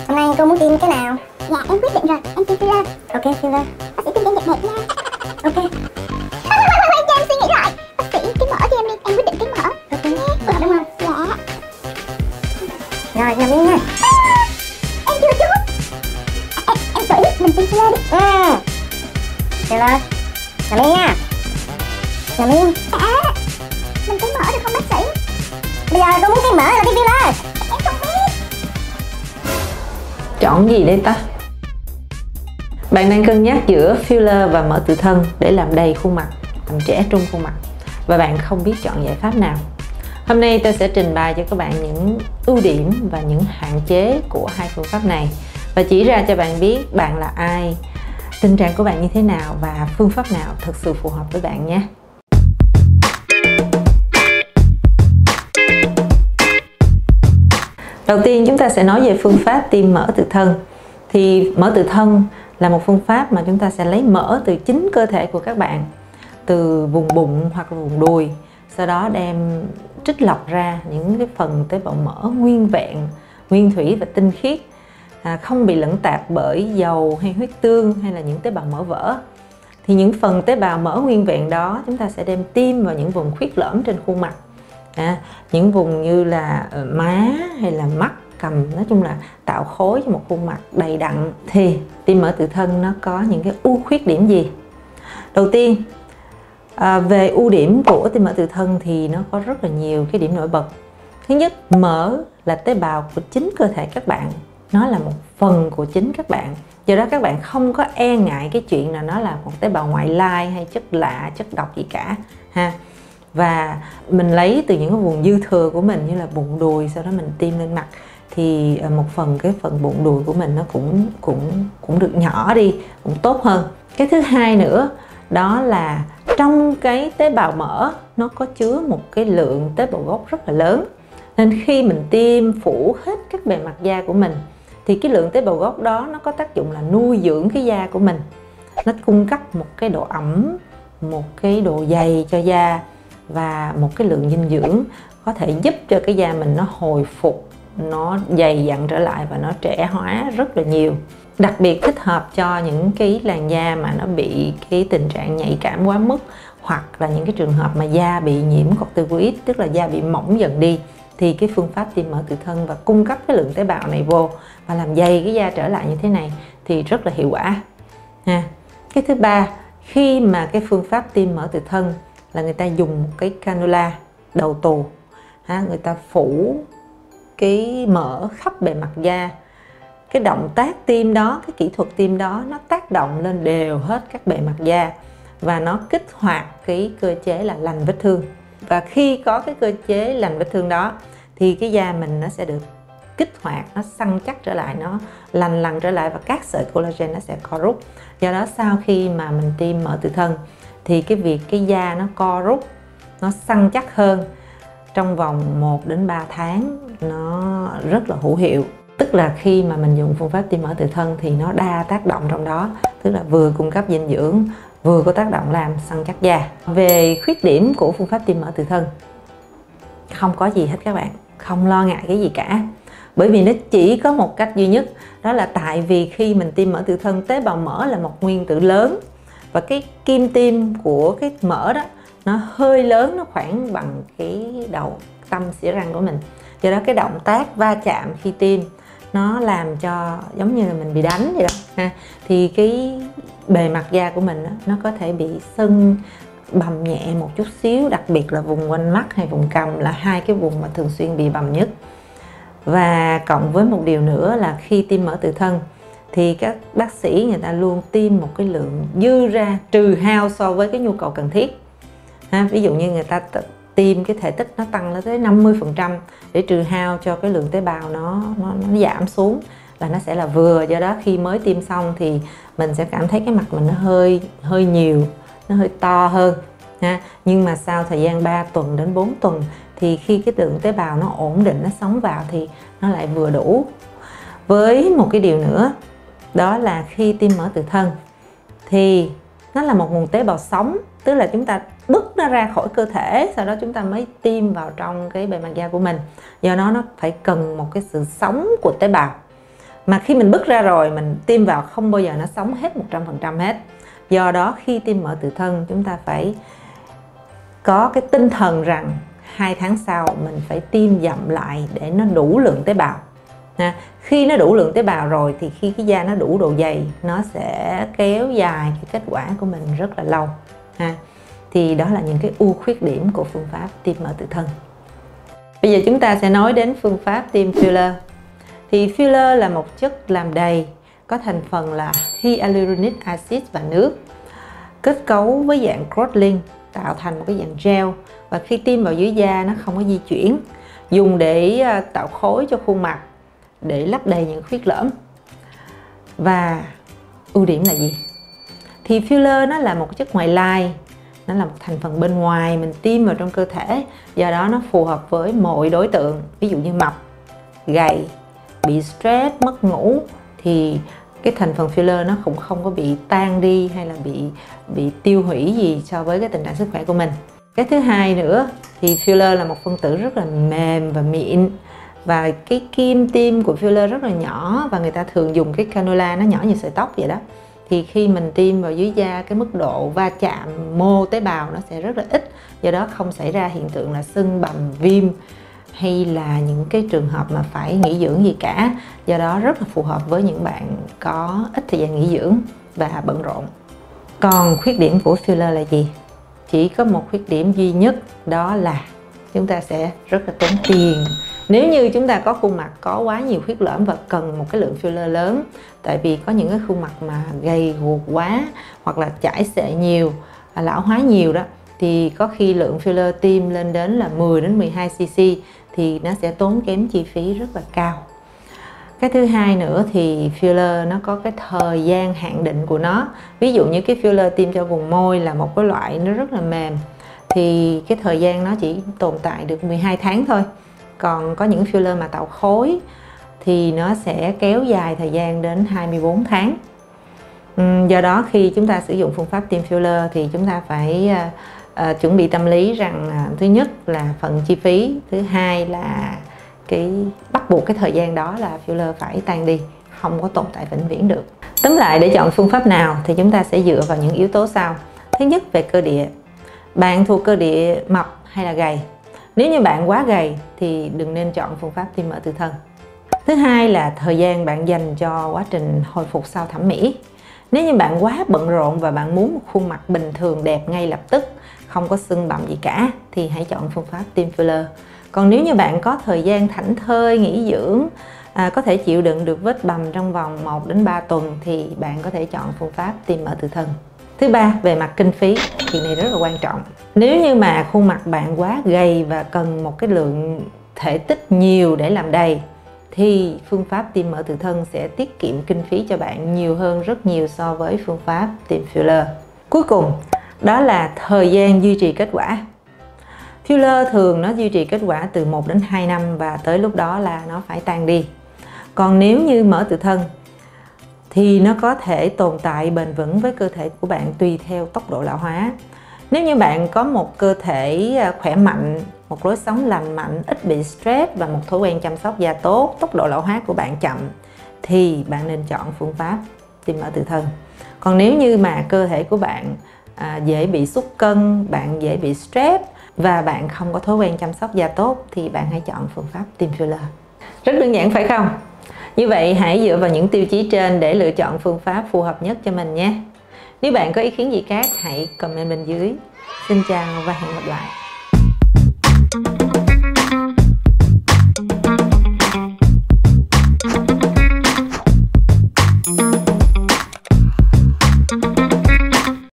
Hôm nay cô muốn tiêm cái nào? Dạ em quyết định rồi, em tiêm filler. Ok, filler. Bác sĩ tiêm em đẹp đẹp nha. Ok. Cho em suy nghĩ lại. Bác sĩ tiêm mỡ cho em đi, em quyết định tiêm mỡ. Ok. Đúng không? Dạ. Rồi, nằm yên nha. Em chưa chút. Em tự biết mình tiêm filler đi. Filler. Nằm yên nha. Nằm yên. Mình tiêm mỡ được không bác sĩ? Bây giờ tôi muốn tiêm mỡ là tiêm filler. Em không biết. Chọn gì đây ta? Bạn đang cân nhắc giữa filler và mỡ tự thân để làm đầy khuôn mặt, làm trẻ trung khuôn mặt, và bạn không biết chọn giải pháp nào. Hôm nay tôi sẽ trình bày cho các bạn những ưu điểm và những hạn chế của hai phương pháp này, và chỉ ra cho bạn biết bạn là ai, tình trạng của bạn như thế nào và phương pháp nào thực sự phù hợp với bạn nhé. Đầu tiên chúng ta sẽ nói về phương pháp tiêm mỡ tự thân. Thì mỡ tự thân là một phương pháp mà chúng ta sẽ lấy mỡ từ chính cơ thể của các bạn, từ vùng bụng hoặc là vùng đùi, sau đó đem trích lọc ra những cái phần tế bào mỡ nguyên vẹn, nguyên thủy và tinh khiết, không bị lẫn tạp bởi dầu hay huyết tương hay là những tế bào mỡ vỡ. Thì những phần tế bào mỡ nguyên vẹn đó chúng ta sẽ đem tiêm vào những vùng khuyết lõm trên khuôn mặt, những vùng như là má hay là mắt, cằm, nói chung là tạo khối cho một khuôn mặt đầy đặn. Thì tiêm mỡ tự thân nó có những cái ưu khuyết điểm gì? Đầu tiên, về ưu điểm của tiêm mỡ tự thân thì nó có rất là nhiều cái điểm nổi bật. Thứ nhất, mỡ là tế bào của chính cơ thể các bạn, nó là một phần của chính các bạn, do đó các bạn không có e ngại cái chuyện là nó là một tế bào ngoại lai hay chất lạ, chất độc gì cả ha. Và mình lấy từ những cái vùng dư thừa của mình như là bụng đùi, sau đó mình tiêm lên mặt, thì một phần cái phần bụng đùi của mình nó cũng được nhỏ đi, cũng tốt hơn. Cái thứ hai nữa đó là trong cái tế bào mỡ nó có chứa một cái lượng tế bào gốc rất là lớn, nên khi mình tiêm phủ hết các bề mặt da của mình thì cái lượng tế bào gốc đó nó có tác dụng là nuôi dưỡng cái da của mình, nó cung cấp một cái độ ẩm, một cái độ dày cho da và một cái lượng dinh dưỡng có thể giúp cho cái da mình nó hồi phục, nó dày dặn trở lại và nó trẻ hóa rất là nhiều. Đặc biệt thích hợp cho những cái làn da mà nó bị cái tình trạng nhạy cảm quá mức, hoặc là những cái trường hợp mà da bị nhiễm corticoid, tức là da bị mỏng dần đi, thì cái phương pháp tiêm mỡ tự thân và cung cấp cái lượng tế bào này vô và làm dày cái da trở lại như thế này thì rất là hiệu quả ha. Cái thứ ba, khi mà cái phương pháp tiêm mỡ tự thân là người ta dùng một cái cannula đầu tù, người ta phủ cái mỡ khắp bề mặt da. Cái động tác tiêm đó, cái kỹ thuật tiêm đó nó tác động lên đều hết các bề mặt da và nó kích hoạt cái cơ chế là lành vết thương. Và khi có cái cơ chế lành vết thương đó thì cái da mình nó sẽ được kích hoạt, nó săn chắc trở lại, nó lành trở lại và các sợi collagen nó sẽ co rút. Do đó sau khi mà mình tiêm mỡ tự thân thì cái việc cái da nó co rút, nó săn chắc hơn trong vòng 1 đến 3 tháng nó rất là hữu hiệu. Tức là khi mà mình dùng phương pháp tiêm mỡ tự thân thì nó đa tác động trong đó, tức là vừa cung cấp dinh dưỡng, vừa có tác động làm săn chắc da. Về khuyết điểm của phương pháp tiêm mỡ tự thân, không có gì hết các bạn, không lo ngại cái gì cả. Bởi vì nó chỉ có một cách duy nhất, đó là tại vì khi mình tiêm mỡ tự thân, tế bào mỡ là một nguyên tử lớn và cái kim tiêm của cái mỡ đó nó hơi lớn, nó khoảng bằng cái đầu tâm xỉa răng của mình. Do đó cái động tác va chạm khi tiêm nó làm cho giống như là mình bị đánh vậy đó ha. Thì cái bề mặt da của mình đó, nó có thể bị sưng, bầm nhẹ một chút xíu, đặc biệt là vùng quanh mắt hay vùng cằm là hai cái vùng mà thường xuyên bị bầm nhất. Và cộng với một điều nữa là khi tiêm mỡ tự thân thì các bác sĩ người ta luôn tiêm một cái lượng dư ra, trừ hao so với cái nhu cầu cần thiết ha. Ví dụ như người ta tiêm cái thể tích nó tăng lên tới 50% để trừ hao cho cái lượng tế bào nó giảm xuống là nó sẽ là vừa. Do đó khi mới tiêm xong thì mình sẽ cảm thấy cái mặt mình nó hơi nhiều, nó hơi to hơn ha. Nhưng mà sau thời gian 3 tuần đến 4 tuần thì khi cái lượng tế bào nó ổn định, nó sống vào thì nó lại vừa đủ. Với một cái điều nữa đó là khi tiêm mỡ tự thân thì nó là một nguồn tế bào sống, tức là chúng ta bứt nó ra khỏi cơ thể, sau đó chúng ta mới tiêm vào trong cái bề mặt da của mình. Do đó nó phải cần một cái sự sống của tế bào. Mà khi mình bứt ra rồi, mình tiêm vào không bao giờ nó sống hết 100% hết. Do đó khi tiêm mỡ tự thân, chúng ta phải có cái tinh thần rằng 2 tháng sau mình phải tiêm dặm lại để nó đủ lượng tế bào. Khi nó đủ lượng tế bào rồi thì khi cái da nó đủ độ dày, nó sẽ kéo dài cái kết quả của mình rất là lâu. Thì đó là những cái ưu khuyết điểm của phương pháp tiêm mỡ tự thân. Bây giờ chúng ta sẽ nói đến phương pháp tiêm filler. Thì filler là một chất làm đầy có thành phần là hyaluronic acid và nước, kết cấu với dạng cross-link tạo thành một cái dạng gel, và khi tiêm vào dưới da nó không có di chuyển, dùng để tạo khối cho khuôn mặt, để lấp đầy những khuyết lõm. Và ưu điểm là gì? Thì filler nó là một chất ngoại lai, nó là một thành phần bên ngoài mình tiêm vào trong cơ thể, do đó nó phù hợp với mọi đối tượng, ví dụ như mập, gầy, bị stress, mất ngủ, thì cái thành phần filler nó cũng không có bị tan đi hay là bị tiêu hủy gì so với cái tình trạng sức khỏe của mình. Cái thứ hai nữa thì filler là một phân tử rất là mềm và mịn, và cái kim tiêm của filler rất là nhỏ, và người ta thường dùng cái cannula nó nhỏ như sợi tóc vậy đó. Thì khi mình tiêm vào dưới da, cái mức độ va chạm mô tế bào nó sẽ rất là ít, do đó không xảy ra hiện tượng là sưng bầm, viêm hay là những cái trường hợp mà phải nghỉ dưỡng gì cả. Do đó rất là phù hợp với những bạn có ít thời gian nghỉ dưỡng và bận rộn. Còn khuyết điểm của filler là gì? Chỉ có một khuyết điểm duy nhất, đó là chúng ta sẽ rất là tốn tiền. Nếu như chúng ta có khuôn mặt có quá nhiều khuyết lõm và cần một cái lượng filler lớn, tại vì có những cái khuôn mặt mà gầy guộc quá hoặc là chảy xệ nhiều, lão hóa nhiều đó, thì có khi lượng filler tiêm lên đến là 10 đến 12 cc thì nó sẽ tốn kém chi phí rất là cao. Cái thứ hai nữa thì filler nó có cái thời gian hạn định của nó. Ví dụ như cái filler tiêm cho vùng môi là một cái loại nó rất là mềm, thì cái thời gian nó chỉ tồn tại được 12 tháng thôi. Còn có những filler mà tạo khối thì nó sẽ kéo dài thời gian đến 24 tháng. Do đó khi chúng ta sử dụng phương pháp tiêm filler thì chúng ta phải chuẩn bị tâm lý rằng thứ nhất là phần chi phí, thứ hai là cái bắt buộc cái thời gian đó là filler phải tan đi, không có tồn tại vĩnh viễn được. Tóm lại, để chọn phương pháp nào thì chúng ta sẽ dựa vào những yếu tố sau. Thứ nhất, về cơ địa. Bạn thuộc cơ địa mập hay là gầy? Nếu như bạn quá gầy thì đừng nên chọn phương pháp tiêm mỡ tự thân. Thứ hai là thời gian bạn dành cho quá trình hồi phục sau thẩm mỹ. Nếu như bạn quá bận rộn và bạn muốn một khuôn mặt bình thường đẹp ngay lập tức, không có sưng bầm gì cả, thì hãy chọn phương pháp tiêm filler. Còn nếu như bạn có thời gian thảnh thơi, nghỉ dưỡng, có thể chịu đựng được vết bầm trong vòng 1 đến 3 tuần thì bạn có thể chọn phương pháp tiêm mỡ tự thân. Thứ ba, về mặt kinh phí, thì này rất là quan trọng. Nếu như mà khuôn mặt bạn quá gầy và cần một cái lượng thể tích nhiều để làm đầy, thì phương pháp tiêm mỡ tự thân sẽ tiết kiệm kinh phí cho bạn nhiều hơn rất nhiều so với phương pháp tiêm filler. Cuối cùng, đó là thời gian duy trì kết quả. Filler thường nó duy trì kết quả từ 1 đến 2 năm và tới lúc đó là nó phải tan đi. Còn nếu như mỡ tự thân thì nó có thể tồn tại bền vững với cơ thể của bạn tùy theo tốc độ lão hóa. Nếu như bạn có một cơ thể khỏe mạnh, một lối sống lành mạnh, ít bị stress và một thói quen chăm sóc da tốt, tốc độ lão hóa của bạn chậm, thì bạn nên chọn phương pháp tiêm mỡ tự thân. Còn nếu như mà cơ thể của bạn dễ bị sút cân, bạn dễ bị stress và bạn không có thói quen chăm sóc da tốt, thì bạn hãy chọn phương pháp tiêm filler. Rất đơn giản phải không? Như vậy hãy dựa vào những tiêu chí trên để lựa chọn phương pháp phù hợp nhất cho mình nhé. Nếu bạn có ý kiến gì khác, hãy comment bên dưới. Xin chào và hẹn gặp lại.